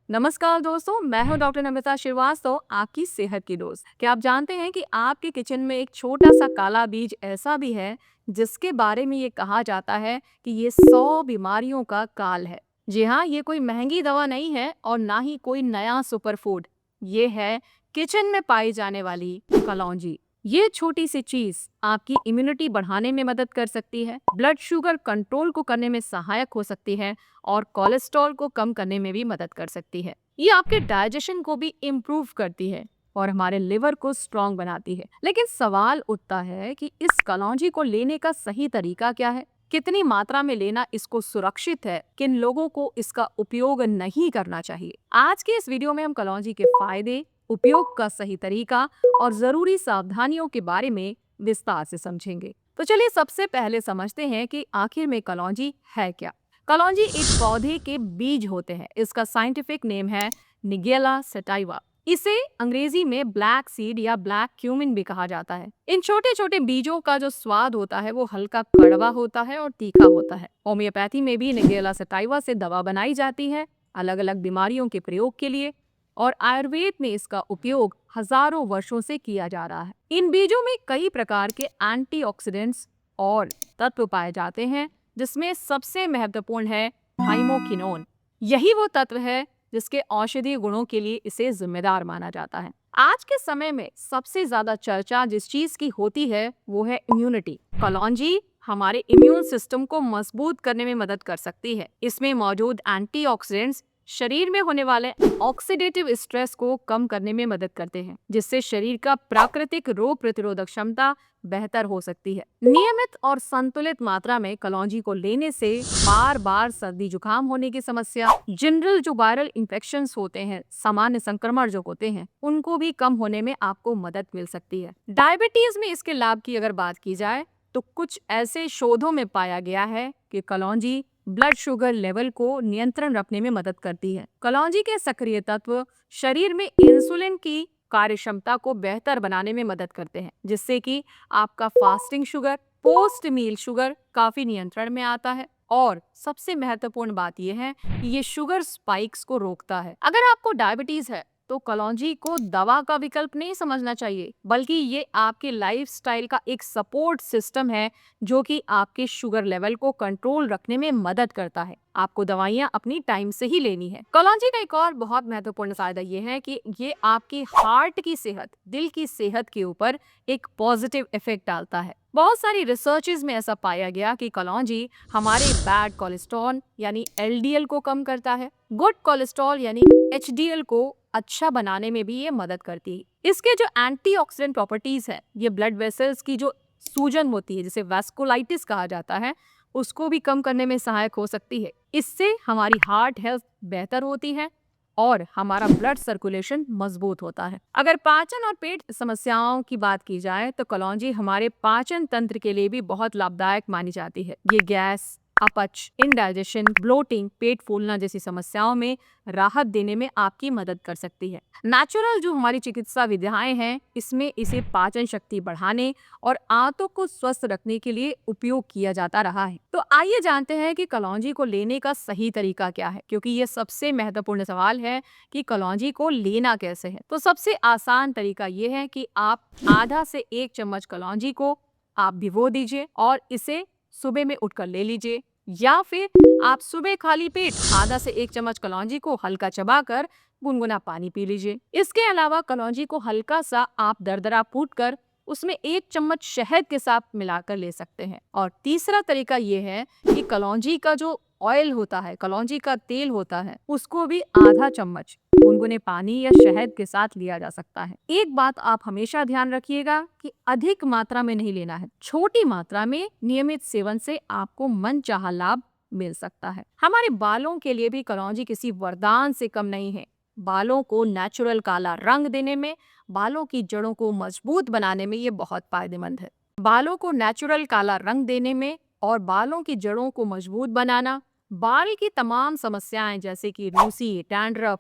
नमस्कार दोस्तों, मैं हूं डॉक्टर नमिता श्रीवास्तव, आपकी सेहत की दोस्त। क्या आप जानते हैं कि आपके किचन में एक छोटा सा काला बीज ऐसा भी है जिसके बारे में ये कहा जाता है कि ये 100 बीमारियों का काल है। जी हाँ, ये कोई महंगी दवा नहीं है और ना ही कोई नया सुपर फूड। ये है किचन में पाई जाने वाली कलौंजी। ये छोटी सी चीज आपकी इम्यूनिटी बढ़ाने में मदद कर सकती है, ब्लड शुगर कंट्रोल को करने में सहायक हो सकती है और कोलेस्ट्रॉल को कम करने में भी मदद कर सकती है। ये आपके डाइजेशन को भी इम्प्रूव करती है और हमारे लिवर को स्ट्रांग बनाती है। लेकिन सवाल उठता है कि इस कलौंजी को लेने का सही तरीका क्या है, कितनी मात्रा में लेना इसको सुरक्षित है, किन लोगों को इसका उपयोग नहीं करना चाहिए। आज के इस वीडियो में हम कलौंजी के फायदे, उपयोग का सही तरीका और जरूरी सावधानियों के बारे में विस्तार से समझेंगे। तो चलिए सबसे पहले समझते हैं कि आखिर में कलौंजी है क्या। कलौंजी एक पौधे के बीज होते हैं। इसका साइंटिफिक नेम है निगेला सटाइवा। इसे अंग्रेजी में ब्लैक सीड या ब्लैक क्यूमिन भी कहा जाता है। इन छोटे छोटे बीजों का जो स्वाद होता है वो हल्का कड़वा होता है और तीखा होता है। होम्योपैथी में भी निगेला सटाइवा से दवा बनाई जाती है, अलग अलग बीमारियों के प्रयोग के लिए, और आयुर्वेद में इसका उपयोग हजारों वर्षों से किया जा रहा है। इन बीजों में कई प्रकार के एंटीऑक्सीडेंट्स और तत्व पाए जाते हैं, जिसमें सबसे महत्वपूर्ण है थाइमोकिनोन। यही वो तत्व है जिसके औषधीय गुणों के लिए इसे जिम्मेदार माना जाता है। आज के समय में सबसे ज्यादा चर्चा जिस चीज की होती है वो है इम्यूनिटी। कलौंजी हमारे इम्यून सिस्टम को मजबूत करने में मदद कर सकती है। इसमें मौजूद एंटीऑक्सीडेंट्स शरीर में होने वाले ऑक्सीडेटिव स्ट्रेस को कम करने में मदद करते हैं, जिससे शरीर का प्राकृतिक रोग प्रतिरोधक क्षमता बेहतर हो सकती है। नियमित और संतुलित मात्रा में कलौंजी को लेने से बार बार सर्दी जुकाम होने की समस्या, जनरल जो वायरल इन्फेक्शंस होते हैं, सामान्य संक्रमण जो होते हैं, उनको भी कम होने में आपको मदद मिल सकती है। डायबिटीज में इसके लाभ की अगर बात की जाए तो कुछ ऐसे शोधों में पाया गया है कि कलौंजी ब्लड शुगर लेवल को नियंत्रण रखने में मदद करती है। कलौंजी के सक्रिय तत्व शरीर में इंसुलिन की कार्यक्षमता को बेहतर बनाने में मदद करते हैं, जिससे कि आपका फास्टिंग शुगर, पोस्ट मील शुगर काफी नियंत्रण में आता है। और सबसे महत्वपूर्ण बात यह है कि ये शुगर स्पाइक्स को रोकता है। अगर आपको डायबिटीज है तो कलौंजी को दवा का विकल्प नहीं समझना चाहिए, बल्कि ये आपके लाइफस्टाइल का एक सपोर्ट सिस्टम है जो कि आपके शुगर लेवल को कंट्रोल रखने में मदद करता है। आपको दवाइयां अपनी टाइम से ही लेनी है। कलौंजी का एक और बहुत महत्वपूर्ण फायदा ये है कि ये आपकी हार्ट की सेहत, दिल की सेहत के ऊपर एक पॉजिटिव इफेक्ट डालता है। बहुत सारी रिसर्चेज में ऐसा पाया गया कि कलौंजी हमारे बैड कोलेस्ट्रॉल यानी एलडीएल को कम करता है, गुड कोलेस्ट्रॉल यानी एचडीएल को अच्छा बनाने में भी ये मदद करती है। इसके जो एंटीऑक्सीडेंट प्रॉपर्टीज है, ये ब्लड वेसल्स की जो सूजन होती है, जिसे वैस्कुलाइटिस कहा जाता है, उसको भी कम करने में सहायक हो सकती है। इससे हमारी हार्ट हेल्थ बेहतर होती है और हमारा ब्लड सर्कुलेशन मजबूत होता है। अगर पाचन और पेट समस्याओं की बात की जाए तो कलौंजी हमारे पाचन तंत्र के लिए भी बहुत लाभदायक मानी जाती है। ये गैस, अपच, इंडाइजेशन, ब्लोटिंग, पेट फूलना जैसी समस्याओं में राहत देने में आपकी मदद कर सकती है। नेचुरल जो हमारी चिकित्सा विधियाएं हैं, इसमें इसे पाचन शक्ति बढ़ाने और आंतों को स्वस्थ रखने के लिए उपयोग किया जाता रहा है। तो आइए जानते हैं कि कलौंजी को लेने का सही तरीका क्या है, क्योंकि ये सबसे महत्वपूर्ण सवाल है कि कलौंजी को लेना कैसे है। तो सबसे आसान तरीका ये है कि आप आधा से 1 चम्मच कलौंजी को आप भिगो दीजिए और इसे सुबह में उठकर ले लीजिए, या फिर आप सुबह खाली पेट आधा से 1 चम्मच कलौंजी को हल्का चबाकर गुनगुना पानी पी लीजिए। इसके अलावा कलौंजी को हल्का सा आप दरदरा कूटकर उसमें 1 चम्मच शहद के साथ मिलाकर ले सकते हैं। और तीसरा तरीका ये है कि कलौंजी का जो ऑयल होता है, कलौंजी का तेल होता है, उसको भी आधा चम्मच गुनगुने पानी या शहद के साथ लिया जा सकता है। एक बात आप हमेशा ध्यान रखिएगा कि अधिक मात्रा में नहीं लेना है। छोटी मात्रा में नियमित सेवन से आपको मनचाहा लाभ मिल सकता है। हमारे बालों के लिए भी कलौंजी किसी वरदान से कम नहीं है। बालों को नेचुरल काला रंग देने में, बालों की जड़ों को मजबूत बनाने में ये बहुत फायदेमंद है। बालों को नेचुरल काला रंग देने में और बालों की जड़ों को मजबूत बनाना, बाल की तमाम समस्याएं जैसे कि रूसी, dandruff,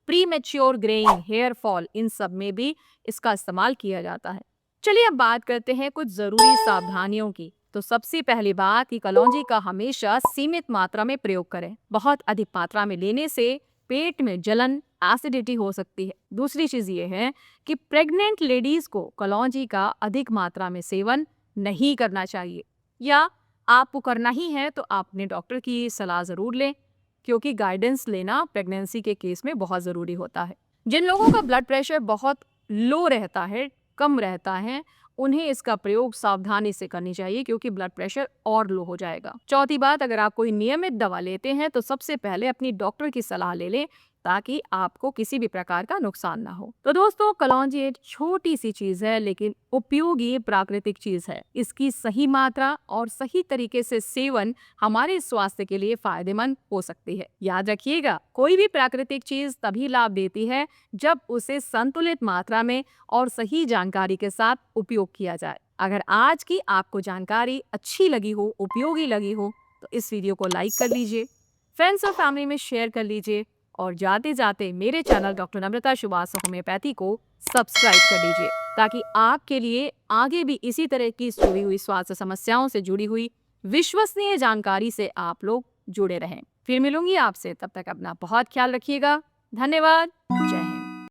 premature greying, hair fall, इन सब में भी इसका इस्तेमाल किया जाता है। चलिए अब बात करते हैं कुछ जरूरी सावधानियों की। तो सबसे पहली बात कि कलौंजी का हमेशा सीमित मात्रा में प्रयोग करें। बहुत अधिक मात्रा में लेने से पेट में जलन, एसिडिटी हो सकती है। दूसरी चीज ये है कि प्रेग्नेंट लेडीज को कलौंजी का अधिक मात्रा में सेवन नहीं करना चाहिए, या आपको करना ही है तो आप अपने डॉक्टर की सलाह जरूर लें, क्योंकि गाइडेंस लेना प्रेगनेंसी के केस में बहुत ज़रूरी होता है। जिन लोगों का ब्लड प्रेशर बहुत लो रहता है, कम रहता है, उन्हें इसका प्रयोग सावधानी से करनी चाहिए, क्योंकि ब्लड प्रेशर और लो हो जाएगा। चौथी बात, अगर आप कोई नियमित दवा लेते हैं तो सबसे पहले अपनी डॉक्टर की सलाह ले लें, ताकि आपको किसी भी प्रकार का नुकसान ना हो। तो दोस्तों, कलौंजी एक छोटी सी चीज है, लेकिन उपयोगी प्राकृतिक चीज है। इसकी सही मात्रा और सही तरीके से सेवन हमारे स्वास्थ्य के लिए फायदेमंद हो सकती है। याद रखिएगा, कोई भी प्राकृतिक चीज तभी लाभ देती है जब उसे संतुलित मात्रा में और सही जानकारी के साथ उपयोग किया जाए। अगर आज की आपको जानकारी अच्छी लगी हो, उपयोगी लगी हो, तो इस वीडियो को लाइक कर लीजिए, फ्रेंड्स और फैमिली में शेयर कर लीजिए, और जाते जाते मेरे चैनल डॉक्टर नम्रता श्रीवास्तव होम्योपैथी को सब्सक्राइब कर लीजिए, ताकि आपके लिए आगे भी इसी तरह की जुड़ी हुई स्वास्थ्य समस्याओं से जुड़ी हुई विश्वसनीय जानकारी से आप लोग जुड़े रहें। फिर मिलूंगी आपसे, तब तक अपना बहुत ख्याल रखिएगा। धन्यवाद। जय हिंद।